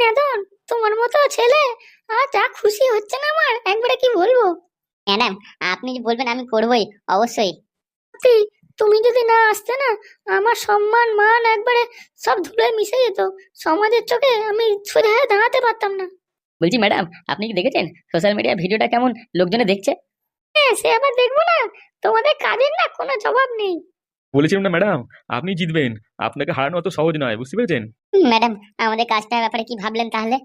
বেদন, তোমার মতো ছেলে আর যা খুশি হচ্ছে না আমার, একবারে কি বলবো। ম্যাডাম, আপনি যে বলবেন আমি করবই, অবশ্যই। সত্যি, তুমি যদি না আসতে না, আমার সম্মান মান একবারে সব ধুলোয় মিশে যেত। সমাজের চোখে আমি সোজা হয়ে দাঁড়াতে পারতাম না। বলছি ম্যাডাম, আপনি কি দেখেছেন সোশ্যাল মিডিয়া ভিডিওটা কেমন লোকজনে দেখছে? হ্যাঁ, সে আবার দেখবো না? তোমাদের কাজের না কোনো জবাব নেই। বলেছিলাম না ম্যাডাম, আপনি জিতবেন। আপনাকে হারানো অত সহজ নয়, বুঝতে পেরেছেন? ম্যাডাম, আমাদের কাজটার ব্যাপারে কি ভাবলেন তাহলে?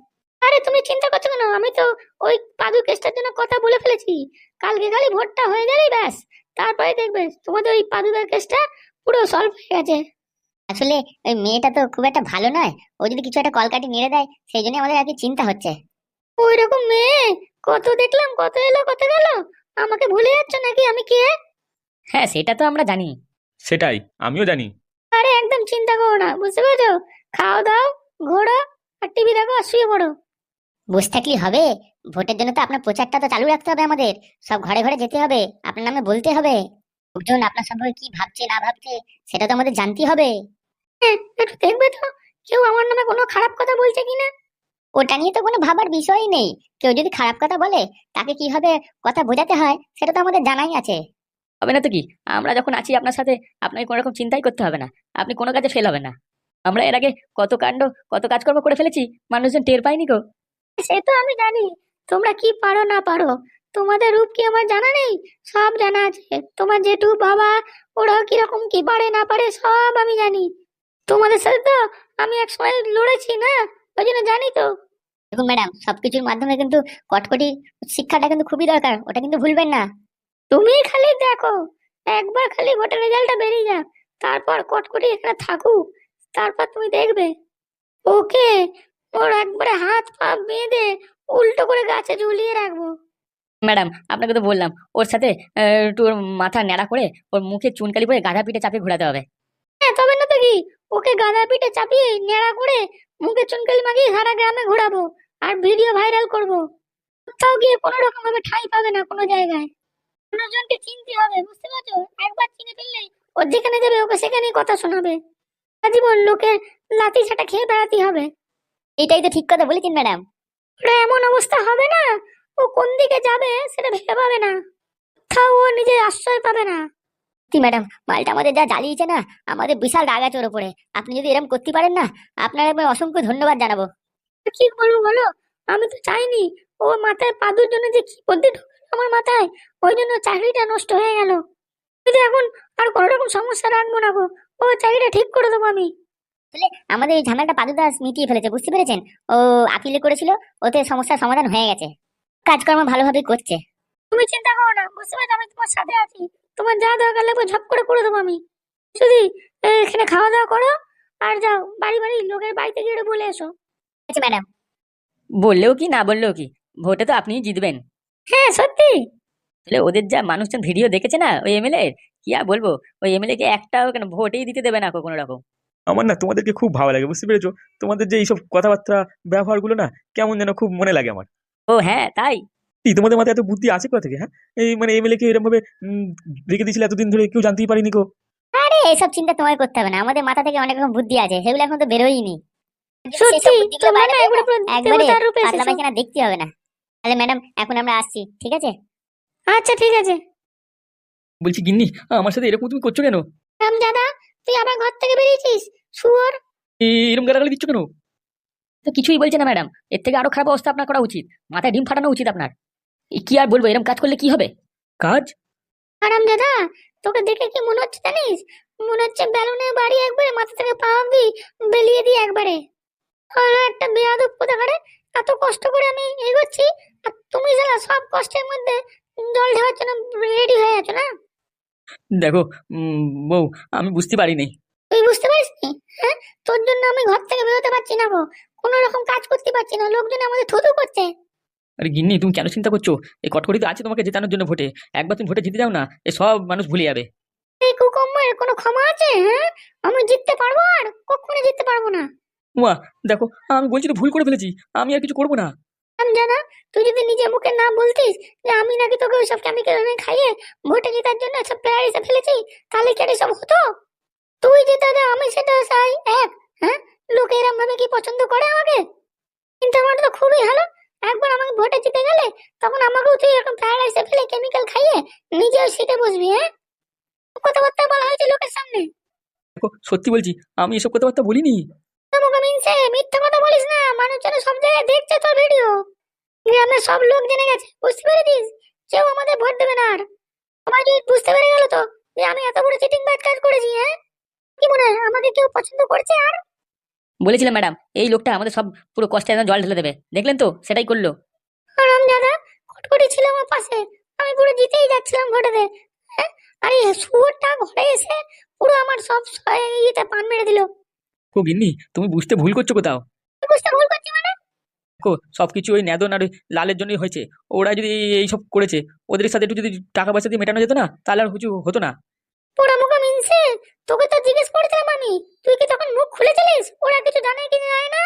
আরে তুমি চিন্তা করছো কেন? আমি তো ওই পাদু কেসটার জন্য কথা বলে ফেলেছি। কালকে খালি ভোটটা হয়ে গেলেই ব্যাস, তারপরে দেখবে তোমাদের ওই পাদুদার কেসটা পুরো সলভ হয়ে গেছে। আসলে ওই মেয়েটা তো খুব একটা ভালো নয়। ও যদি কিছু একটা কলকাঠি নেড়ে দেয়, সেই জন্য আমাদের আর কি চিন্তা হচ্ছে। ওই রকম মেয়ে কত দেখলাম, কত এলো কত গেল। আমাকে ভুলে যাচ্ছ নাকি আমি কে? হ্যাঁ, সেটা তো আমরা জানি। সেটাই, আমিও জানি। আরে একদম চিন্তা করো না, বুঝতে পেরেছো? খাও দাও, ঘোরো, আর টিভি দেখো, আর শুয়ে পড়ো। বসে থাকলেই হবে? ভোটের জন্য তো আপনার প্রচারটা তো চালু রাখতে হবে আমাদের। সব ঘরে ঘরে যেতে হবে, আপনার নামে বলতে হবে। লোকজন আপনার সম্পর্কে কি ভাবছে না ভাবছে, সেটা তো আমাদের জানতে হবে। হ্যাঁ, একটু দেখবে তো কেউ আমার নামে কোনো খারাপ কথা বলছে কিনা। ওটা নিয়ে তো কোনো ভাবার বিষয়ই নেই। কেউ যদি খারাপ কথা বলে, তাকে কিভাবে কথা বোঝাতে হয় সেটা তো আমাদের জানাই আছে। হবে না তো কি? আমরা যখন আছি আপনার সাথে, আপনাকে কোনো রকম চিন্তাই করতে হবে না। আপনি কোনো কাজে ফেল হবেন না। আমরা এর আগে কত কাণ্ড, কত কাজকর্ম করে ফেলেছি, মানুষজন টের পায়নি গো। সে তো আমি জানি, তোমরা কি পারো না পারো। তোমাদের রূপ কি আমার জানা নেই? সব জানা আছে। তোমার জেঠু বাবা, ওরা কিরকম কি পারে না পারে সব আমি জানি। তোমাদের সাথে তো আমি এক সময় লড়েছি না, ওই জন্য জানি তো। দেখুন ম্যাডাম, সবকিছুর মাধ্যমে কিন্তু কটকটি শিক্ষাটা কিন্তু খুবই দরকার, ওটা কিন্তু ভুলবেন না। তুমি খালি দেখো, একবার খালি ভোটের রেজাল্টটা বেরিয়ে যাক, তারপর কটকটি এখানে থাকুক, তারপর তুমি দেখবে ওকে, ওর একবারে হাত পা বেঁধে উল্টো করে গাছে ঝুলিয়ে রাখবো। ম্যাডাম, আপনাকে তো বললাম ওর সাথে একটু ওর মাথা ন্যাড়া করে ওর মুখে চুনকালি পরে গাধা পিঠে চাপিয়ে ঘোরাতে হবে। হ্যাঁ, তবে না তো কি, ওকে গাদা পিঠে চাপিয়ে নেড়া করে মুখে চুনকালি মাখিয়ে সারা গ্রামে ঘোরাবো, আর ভিডিও ভাইরাল করব। কোথাও গিয়ে কোনো রকম ভাবে ঠাঁই পাবে না কোনো জায়গায়। মানুষজনকে চিনতে হবে, বুঝতে পারছো? একবার চিনে ফেললেই ও যেখানে যাবে ওকে সেখানেই কথা শোনাবে। জীবন লোকের লাথি ছাটা খেয়ে বেড়াতে হবে। এটাই তো ঠিক কথা বলেছেন ম্যাডাম। ওটা এমন অবস্থা হবে না, ও কোন দিকে যাবে সেটা ভেবে পাবে না। কোথাও ও নিজের আশ্রয় পাবে না। সত্যি ম্যাডাম, মালটা আমাদের যা জ্বালিয়েছে না, আমাদের বিশাল রাগ আছে ওর উপরে। আপনি যদি এরকম করতে পারেন না, আপনার একবার অসংখ্য ধন্যবাদ জানাবো। কি করবো বলো? আমি তো চাইনি ও মাথায় পাদুর জন্য যে কি বুদ্ধি ঢুকলো আমার মাথায়, ওই জন্য চাকরিটা নষ্ট হয়ে গেল। কিন্তু এখন আর কোনো রকম সমস্যা রাখবো না গো, ও চাকরিটা ঠিক করে দেবো আমি। আসলে আমাদের এই ঝামেলাটা পাদু দাস মিটিয়ে ফেলেছে, বুঝতে পেরেছেন? ও আপিলে করেছিল, ওতে সমস্যার সমাধান হয়ে গেছে। কাজকর্ম ভালোভাবে করছে। তুমি চিন্তা করো না, বুঝতে পারছো? আমি তোমার সাথে আছি। তোমার যা দরকার লাগবে ঝপ করে দেবো আমি। শুধু এখানে খাওয়া দাওয়া করো, আর যাও বাড়ি বাড়ি লোকের বাড়িতে গিয়ে একটু বলে এসো। ঠিক আছে ম্যাডাম। বললেও কি না বললেও কি, ভোটে তো আপনিই জিতবেন। হ্যাঁ সত্যি। তাহলে ওদের যা মানুষজন ভিডিও দেখেছে না ওই এমএলএ, কি আর বলবো। ওই এমএলএ কে একটাও কেন ভোটেই দিতে দেবে না কোনো রকম। আমার না তোমাদেরকে খুব ভালো লাগে, বুঝতে পেরেছো? তোমাদের যে এইসব কথাবার্তা, ব্যবহারগুলো না কেমন যেন খুব মনে লাগে আমার। ও হ্যাঁ, তাই? এই তোমাদের মাথায় এত বুদ্ধি আছে কোথা থেকে, হ্যাঁ? এই মানে এমএলএ কে এরকম ভাবে রেখে দিয়েছিল এতদিন ধরে, কেউ জানতেই পারিনি গো। আরে এসব চিন্তা তোমায় করতে হবে না, আমাদের মাথা থেকে অনেক রকম বুদ্ধি আছে, সেগুলো এখন তো বেরোয়নি। সত্যি, সেসব বুদ্ধিগুলো তোমরা বাইরে না বেরোয় একবারে পুরো একবারে দেবতার রূপে পাতলা এসেছো। পায়খানা দেখতে হবে না। তাহলে ম্যাডাম, এখন আমরা আসছি, ঠিক আছে? আচ্ছা ঠিক আছে। বলছি গিন্নি, আমার সাথে এরকম তুমি করছো কেন? রামজাদা, তুই আবার ঘর থেকে বেরিয়েছিস? শুয়োর! এরকম গালাগালি দিচ্ছ কেন? তো কিছুই বলছে না ম্যাডাম, এর থেকে আরো খারাপ অবস্থা আপনার করা উচিত। মাথায় ডিম ফাটানো উচিত আপনার। কি আর বলবো, এরকম কাজ করলে কি হবে? কাজ? হারামজাদা, তোকে দেখে কি মনে হচ্ছে জানিস? মনে হচ্ছে বেলুনের বাড়ি একবারে মাথা থেকে পা অব্দি বেলিয়ে দিই একবারে। হলো একটা বেয়াদব কোথাকারে। এত কষ্ট করে আমি এগোচ্ছি, আর তুমি শালা সব কষ্টের মধ্যে জল ঢালার জন্য রেডি হয়ে আছো না? দেখো বউ, আমি বুঝতে পারিনি। তুই বুঝতে পারিস নি? হ্যাঁ, তোর জন্য আমি ঘর থেকে বেরোতে পারছি না গো, কোনো রকম কাজ করতে পারছি না, লোকজন আমাদের থুতু করছে। আরে গিন্নি, তুমি কেন চিন্তা করছো? এই কটকটি তো আছে তোমাকে জেতানোর জন্য ভোটে। একবার তুমি ভোটে জিতে যাও না, এই সব মানুষ ভুলে যাবে। এই কুকম্মের কোনো ক্ষমা আছে? হ্যাঁ, আমি জিততে পারবো? আর কখনো জিততে পারবো না। উমা, দেখো, আমি বলছি তো ভুল করে ফেলেছি, আমি আর কিছু করবো না। আমি জানা, তুই যদি নিজে মুখে না বলতিস যে আমি নাকি তোকে ওইসব কেমিক্যাল এনে খাইয়ে ভোটে জেতার জন্য সব প্লেয়ার এসে ফেলেছি, তাহলে কি আর এসব হতো? তুই যেটা যা আমি সেটা চাই এক। হ্যাঁ, লোকে এরম ভাবে কি পছন্দ করে আমাকে? খুবই ভালো। একবার আমাকে ভোটে জিতে গেলে তখন আমাকেও তুই এরকম প্যারালাইসে ফেলে কেমিক্যাল খাইয়ে নিজেও সিটে বসবি, হ্যাঁ? কথাবার্তা বলা হয়েছে লোকের সামনে। দেখো সত্যি বলছি, আমি এসব কথাবার্তা বলিনি। তোমাকে মিনসে মিথ্যা কথা বলিস না, মানুষজন সব জায়গায় দেখছে তোর ভিডিও। গ্রামের সব লোক জেনে গেছে, বুঝতে পেরেছিস? কেউ আমাদের ভোট দেবে না আর। সবাই যদি বুঝতে পেরে গেল তো যে আমি এত বড় চিটিং বাজ কাজ করেছি, হ্যাঁ? কি মনে হয় আমাকে কেউ পছন্দ করছে আর? বলেছিলাম ম্যাডাম, এই লোকটা আমাদের সব পুরো কষ্টে একদম জল ঢেলে দেবে, দেখলেন তো সেটাই করলো। দাদা খটখটি ছিল আমার পাশে, আমি পুরো জিতেই যাচ্ছিলাম ভোটেতে, হ্যাঁ? আর এই শুয়োরটা ঘরে এসে পুরো আমার সব ইয়েতে পান মেরে দিল। ও গিন্নি, তুমি বুঝতে ভুল করছো কোথাও। বুঝতে ভুল করছি মানে? দেখো সবকিছু ওই নেদন আর ওই লালের জন্যই হয়েছে। ওরা যদি এইসব করেছে, ওদের সাথে একটু যদি টাকা পয়সা দিয়ে মেটানো যেত না, তাহলে আর কিছু হতো না। পোড়া মুখে মিনসে, তোকে তো জিজ্ঞেস করেছিলাম আমি, তুই কি তখন মুখ খুলেছিলিস ওরা কিছু জানে কি জানে না?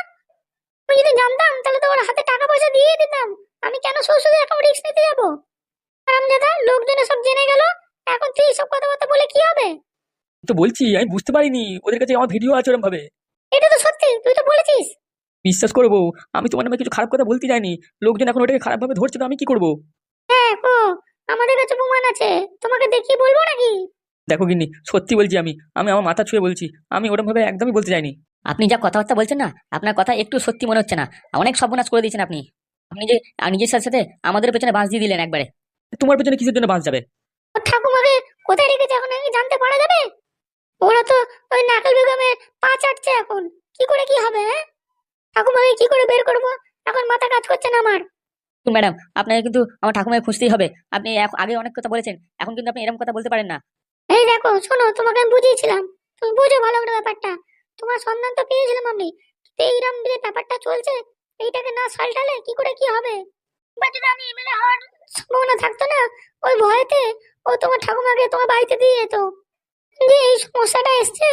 আমি যদি জানতাম তাহলে তো ওর হাতে টাকা পয়সা দিয়ে দিতাম। আমি কেন শুধু এখন রিস্ক নিতে যাবো? আরামজাদা, লোকজনে সব জেনে গেল, এখন তুই সব কথাবার্তা বলে কি হবে? তো বলছি আমি বুঝতে পারিনি ওদের কাছে আমার ভিডিও আছে ওরম ভাবে। এটা তো সত্যি, তুই তো বলেছিস। বিশ্বাস করবো, আমি তোমার নামে কিছু খারাপ কথা বলতে যাইনি। লোকজন এখন ওটাকে খারাপ ভাবে ধরছে, তো আমি কি করবো? দেখো, আমাদের কাছে প্রমাণ আছে, তোমাকে দেখিয়ে বলবো নাকি? দেখো গিন্নি, সত্যি বলছি, আমি আমি আমার মাথা ছুঁয়ে বলছি, আমি ওরম ভাবে একদমই বলতে চাইনি। আপনি যা কথাবার্তা বলছেন না, আপনার কথা একটু সত্যি মনে হচ্ছে না। অনেক সর্বনাশ করে দিয়েছেন আপনি। আপনি যে নিজের সাথে সাথে আমাদের পেছনে বাঁশ দিয়ে দিলেন একবারে। তোমার পেছনে কিসের জন্য বাঁচ যাবে? ওর ঠাকুমাকে কোথায় রেখেছে এখন কি জানতে পারা যাবে? ওরা তো ওই নাকাল বেগমের পা চাটছে এখন, কি করে কি হবে, হ্যাঁ? ঠাকুমাকে কি করে বের করবো, এখন মাথা কাজ করছে না আমার। তো ম্যাডাম, আপনাকে কিন্তু আমার ঠাকুমাকে খুঁজতেই হবে। আপনি আগে অনেক কথা বলেছেন, এখন কিন্তু আপনি এরকম কথা বলতে পারেন না। এই দেখো শোনো, তোমাকে আমি বুঝিয়েছিলাম, তুমি বুঝো ভালো করে ব্যাপারটা। তোমার সন্ধান তো পেয়েছিলাম আমি, কিন্তু এইরকম যে ব্যাপারটা চলছে, এইটাকে না সালটালে কি করে কি হবে? বা যদি আমি এমএলএ হওয়ার সম্ভাবনা থাকতো না, ওই ভয়েতে ও তোমার ঠাকুমাকে তোমার বাড়িতে দিয়ে যেত। যে এই সমস্যাটা এসছে,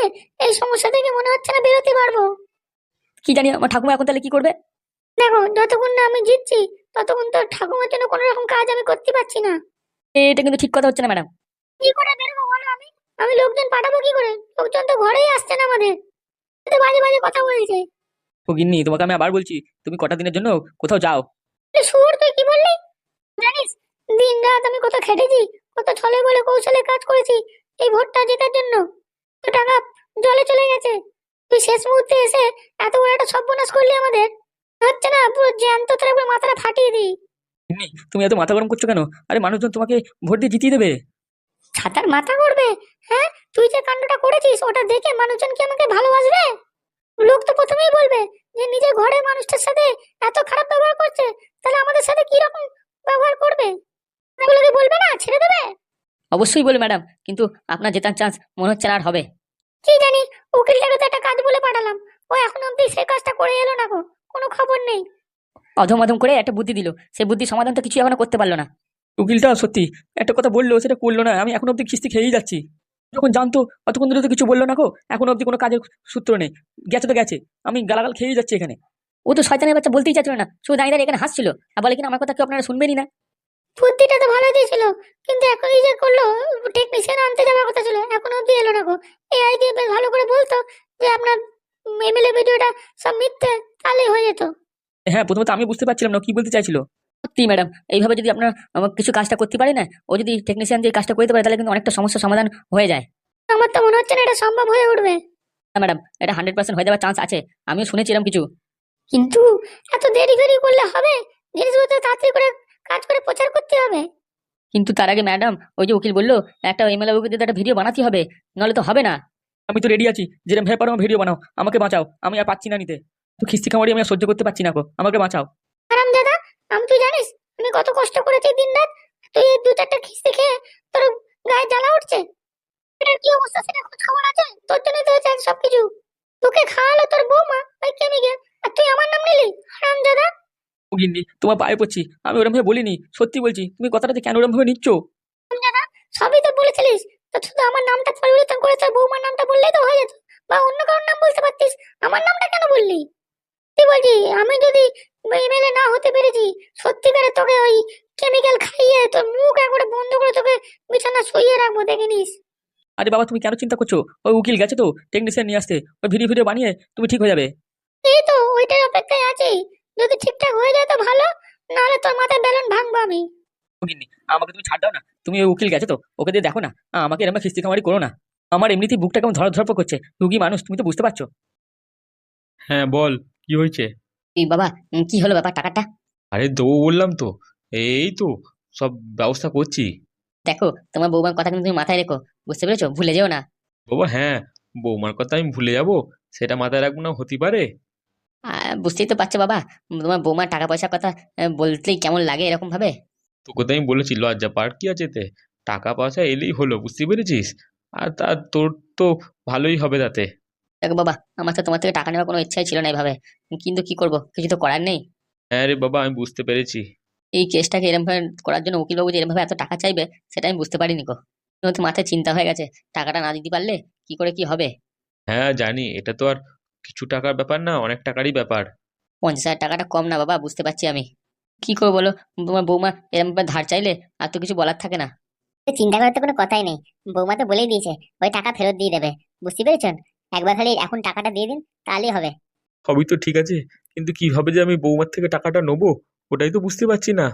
এই সমস্যা থেকে মনে হচ্ছে না বেরোতে পারবো। কি জানি আমার ঠাকুমা এখন তাহলে কি করবে। দেখো, যতক্ষণ না আমি জিতছি ততক্ষণ তো ঠাকুমার জন্য কোনো রকম কাজ আমি করতে পারছি না। এটা কিন্তু ঠিক কথা হচ্ছে না ম্যাডাম। কি করে বেরোবো বলো? আমি আমি লোকজন পাঠাবো কি করে? লোকজন তো ঘরেই আসছে না আমাদের, এত বাজে বাজে কথা বলছে। ও গিন্নি, তোমাকে আমি আবার বলছি, তুমি কটা দিনের জন্য কোথাও যাও। সুর, তুই কি বললি? জানিস দিন রাত আমি কত খেটেছি, কত ছলে বলে কৌশলে কাজ করেছি এই ভোটটা জেতার জন্য। তো টাকা জলে চলে গেছে, তুই শেষ মুহূর্তে এসে এত বড় একটা সর্বনাশ করলি আমাদের। হচ্ছে না পুরো জ্যান্ত তোর একবার মাথাটা ফাটিয়ে দিই। গিন্নি, তুমি এত মাথা গরম করছো কেন? আরে মানুষজন তোমাকে ভোট দিয়ে জিতিয়ে দেবে। ছাতার মাথা করবে, হ্যাঁ? তুই যে কাণ্ডটা করেছিস ওটা দেখে মানুষজন কি আমাকে ভালোবাসবে? লোক তো প্রথমেই বলবে যে নিজের ঘরের মানুষটার সাথে এত খারাপ ব্যবহার করছে, তাহলে আমাদের সাথে কি রকম ব্যবহার করবে? এগুলোকে বলবে না, ছেড়ে দেবে? অবশ্যই বলে ম্যাডাম, কিন্তু আপনার জেতার চান্স মনে হচ্ছে না আর হবে। কি জানি, উকিলটাকে তো একটা কাজ বলে পাঠালাম, ও এখনো অব্দি সেই কাজটা করে এলো না গো, কোনো খবর নেই। অধম অধম করে একটা বুদ্ধি দিল, সেই বুদ্ধি সমাধান তো কিছু এখনো করতে পারলো না। উকিলটা সত্যি একটা কথা বললো, সেটা করলো না। আমি এখন অব্দি কিস্তি খেয়েই যাচ্ছি। যখন জানতো অতক্ষণ ধরে তো কিছু বললো না গো, এখন অব্দি কোনো কাজের সূত্র নেই। গেছে তো গেছে, আমি গালাগাল খেয়েই যাচ্ছি এখানে। ও তো শয়তানের বাচ্চা বলতেই চাচ্ছিল না, শুধু দাঁড়িয়ে দাঁড়িয়ে এখানে হাসছিল আর বলে কিনা আমার কথা কেউ আপনারা শুনবেনই না। বুদ্ধিটা তো ভালো দিয়েছিল, কিন্তু এখন এই যে করলো, টেকনিশিয়ান আনতে যাওয়ার কথা ছিল, এখনো অব্দি এলো না গো। এআই দিয়ে বেশ ভালো করে বলতো যে আপনার এমএলএ ভিডিওটা সব মিথ্যে, তাহলেই হয়ে যেত। হ্যাঁ, প্রথমে তো আমি বুঝতে পারছিলাম না ও কি বলতে চাইছিল। সত্যি ম্যাডাম, এইভাবে যদি আপনার কিছু কাজটা করতে পারে না, ও যদি টেকনিশিয়ান দিয়ে কাজটা করতে পারে, তাহলে কিন্তু অনেকটা সমস্যার সমাধান হয়ে যায়। আমার তো মনে হচ্ছে না এটা সম্ভব হয়ে উঠবে। না ম্যাডাম, এটা 100% হয়ে যাওয়ার চান্স আছে। আমিও শুনেছিলাম কিছু। কিন্তু এত দেরি ফেরি করলে হবে? জিনিসগুলো তাড়াতাড়ি করে কাজ করে প্রচার করতে হবে। কিন্তু তার আগে ম্যাডাম, ওই যে উকিল বললো একটা এমএলএ দিয়ে একটা ভিডিও বানাতে হবে, নাহলে তো হবে না। আমি তো রেডি আছি, যেরকম ভেবে পারো ভিডিও বানাও, আমাকে বাঁচাও। আমি আর পাচ্ছি না নিতে, তো খিস্তি খামারি আমি আর সহ্য করতে পারছি না গো, আমাকে বাঁচাও। আরাম দাদা, আমি তুই জানিস আমি কত কষ্ট করেছি দিন রাত, তুই এই দু চারটা খিস্তি খেয়ে তোর গায়ে জ্বালা উঠছে। এটার কি অবস্থা সেটা খোঁজ খবর আছে? তোর জন্যই তো হয়েছে আজ সবকিছু। তোকে খাওয়ালো তোর বৌমা ওই কেমিক্যাল, আর তুই আমার নাম নিলি আরাম দাদা। ও গিন্নি, তোমার পায়ে পড়ছি, আমি ওরম ভাবে বলিনি, সত্যি বলছি। তুমি কথাটা যে কেন ওরম ভাবে নিচ্ছ? আরাম দাদা, সবই তো বলেছিলিস, তো শুধু আমার নামটা পরিবর্তন করে তোর বৌমার নামটা বললেই তো হয়ে যেত, বা অন্য কারোর নাম বলতে পারতিস, আমার নামটা কেন বললি? কি বলছি, আমি যদি এমএলএ না হতে পেরেছি, সত্যিকারে তোকে ওই কেমিক্যাল খাইয়ে তোর মুখ একবারে বন্ধ করে তোকে বিছানা শুইয়ে রাখবো, দেখে নিস। আরে বাবা, তুমি কেন চিন্তা করছো? ওই উকিল গেছে তো টেকনিশিয়ান নিয়ে আসতে, ওই ভিডিও ভিডিও বানিয়ে তুমি ঠিক হয়ে যাবে। এই তো ওইটার অপেক্ষায় আছি, যদি ঠিকঠাক হয়ে তো ভালো, নাহলে তোর মাথায় বেলুন ভাঙবো আমি। গিন্নি, আমাকে তুমি ছাড় দাও না। তুমি ওই উকিল গেছে তো, ওকে দিয়ে দেখো না। আমাকে এরকম খিস্তি খামারি করো না। আমার এমনিতেই বুকটা কেমন ধরফর করছে। রুগী মানুষ, তুমি তো বুঝতে পারছো। হ্যাঁ বল, কি হয়েছে? এই বাবা, কি হলো ব্যাপার টাকাটা? আরে দেবো বললাম তো, এই তো সব ব্যবস্থা করছি। দেখো, তোমার বৌমার কথা কিন্তু তুমি মাথায় রেখো, বুঝতে পেরেছো? ভুলে যেও না। বাবা হ্যাঁ, বৌমার কথা আমি ভুলে যাব, সেটা মাথায় রাখবো না হতে পারে? বুঝতেই তো পারছো বাবা, তোমার বৌমার টাকা পয়সার কথা বলতেই কেমন লাগে এরকম ভাবে। তোকে তো আমি বলেছি লজ্জা পার কি আছে এতে? টাকা পয়সা এলেই হলো, বুঝতে পেরেছিস? আর তা তোর তো ভালোই হবে তাতে। দেখো বাবা, আমার তো তোমার থেকে টাকা নেওয়ার কোনো ইচ্ছাই ছিল না এভাবে, কিন্তু কি করব, কিছু তো করার নেই। হ্যাঁ রে বাবা, আমি বুঝতে পেরেছি। এই কেসটাকে এরকম ভাবে করার জন্য উকিলবাবু যে এরকম ভাবে এত টাকা চাইবে, সেটা আমি বুঝতে পারিনি গো। আমার তো মাথায় চিন্তা হয়ে গেছে, টাকাটা না দিতে পারলে কি করে কি হবে। হ্যাঁ জানি, এটা তো আর কিছু টাকার ব্যাপার না, অনেক টাকারই ব্যাপার। 50,000 টাকাটা কম না বাবা, বুঝতে পারছি আমি। কি করবো বলো, তোমার বৌমা এরকম ভাবে ধার চাইলে আর তো কিছু বলার থাকে না। চিন্তা করার তো কোনো কথাই নেই। বৌমা তো বলেই দিয়েছে ওই টাকা ফেরত দিয়ে দেবে, বুঝতে পেরেছেন? একবার খালি এখন টাকাটা দিয়ে দিন, তাহলেই হবে। সবই তো ঠিক আছে, কিন্তু কিভাবে যে আমি বৌমার থেকে টাকাটা নেবো, ওটাই তো বুঝতে পারছি না।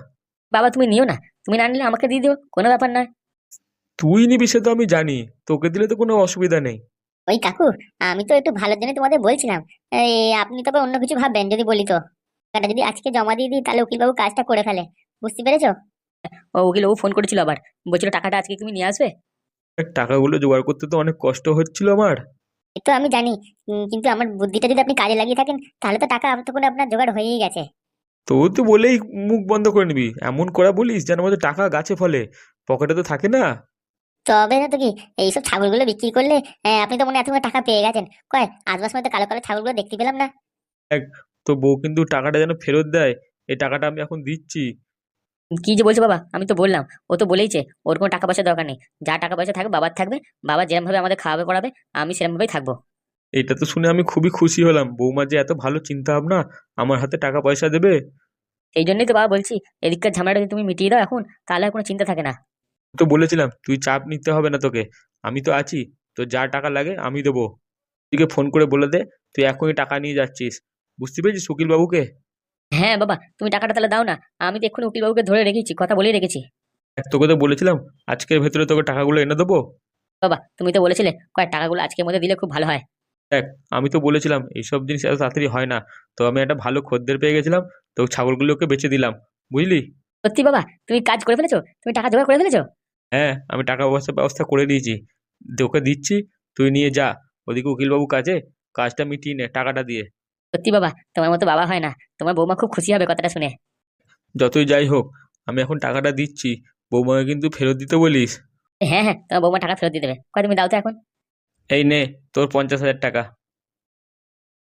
বাবা তুমি নিও না, তুমি না নিলে আমাকে দিয়ে দিও, কোনো ব্যাপার নয়। তুই নিবি সে তো আমি জানি, তোকে দিলে তো কোনো অসুবিধা নেই। ওই কাকু, আমি তো একটু ভালোর জন্য তোমাদের বলছিলাম। এই, আপনি তবে অন্য কিছু ভাববেন যদি বলি তো। টাকাটা যদি আজকে জমা দিয়ে দিই, তাহলে উকিলবাবু কাজটা করে ফেলে, বুঝতে পেরেছো? ও উকিলবাবু ফোন করেছিল আবার, বলছিল টাকাটা আজকে তুমি নিয়ে আসবে। টাকাগুলো জোগাড় করতে তো অনেক কষ্ট হচ্ছিল আমার। এই তো আমি জানি, কিন্তু আমার বুদ্ধিটা যদি আপনি কাজে লাগিয়ে থাকেন, তাহলে তো টাকা তখন আপনার জোগাড় হয়েই গেছে। তো তুই বলেই মুখ বন্ধ করে নিবি, এমন করা বলিস যেন আমাদের টাকা গাছে ফলে, পকেটে তো থাকে না। তবে না তো কি, এইসব ছাগলগুলো বিক্রি করলে আপনি তো মনে হয় এতগুলো টাকা পেয়ে গেছেন। কয় 5 মাস মধ্যে কালো কালো ছাগলগুলো দেখতে পেলাম না। দেখ, তো বউ কিন্তু টাকাটা যেন ফেরত দেয়, এই টাকাটা আমি এখন দিচ্ছি। কি যে বলছো বাবা, আমি তো বললাম, ও তো বলেইছে ওর কোনো টাকা পয়সা দরকার নেই। যা টাকা পয়সা থাকবে বাবার থাকবে, বাবা যেরকম ভাবে আমাদের খাওয়াবে পড়াবে, আমি সেরকম ভাবেই থাকবো। এটা তো শুনে আমি খুবই খুশি হলাম, বৌমা যে এত ভালো চিন্তা ভাবনা, আমার হাতে টাকা পয়সা দেবে। এই জন্যই তো বাবা বলছি, এদিককার ঝামেলাটা যদি তুমি মিটিয়ে দাও এখন, তাহলে আর কোনো চিন্তা থাকে না। তো বলেছিলাম তুই চাপ নিতে হবে না তোকে, আমি তো আছি। তো যা টাকা লাগে আমি দেবো। তুইকে ফোন করে বলে দে, তুই এখনই টাকা নিয়ে যাচ্ছিস, বুঝতে পেরেছিস উকিল বাবুকে? হ্যাঁ বাবা, তুমি টাকাটা তাহলে দাও না, আমি তো এক্ষুনি উকিলবাবুকে ধরে রেখেছি, কথা বলেই রেখেছি। তোকে তো বলেছিলাম আজকের ভেতরে তোকে টাকাগুলো এনে দেবো। বাবা তুমি তো বলেছিলে কয়েক টাকাগুলো আজকের মধ্যে দিলে খুব ভালো হয়। দেখ, আমি তো বলেছিলাম এইসব জিনিস এত তাড়াতাড়ি হয় না। তো আমি একটা ভালো খদ্দের পেয়ে গেছিলাম, তো ছাগলগুলোকে বেচে দিলাম, বুঝলি? সত্যি বাবা, তুমি কাজ করে ফেলেছো, তুমি টাকা জোগাড় করে ফেলেছো। হ্যাঁ, আমি টাকা পয়সার ব্যবস্থা করে দিয়েছি, তোকে দিচ্ছি। তুই নিয়ে যা ওদিকে উকিলবাবু কাজে, কাজটা মিটিয়ে নে টাকাটা দিয়ে। সত্যি বাবা, তোমার মতো বাবা হয় না, তোমার বৌমা খুব খুশি হবে কথাটা শুনে। যতই যাই হোক, আমি এখন টাকাটা দিচ্ছি, বৌমাকে কিন্তু ফেরত দিতে বলিস। হ্যাঁ হ্যাঁ, তোমার বৌমা টাকা ফেরত দিয়ে দেবে, কয় তুমি দাও তো এখন। এই নে তোর 50,000 টাকা।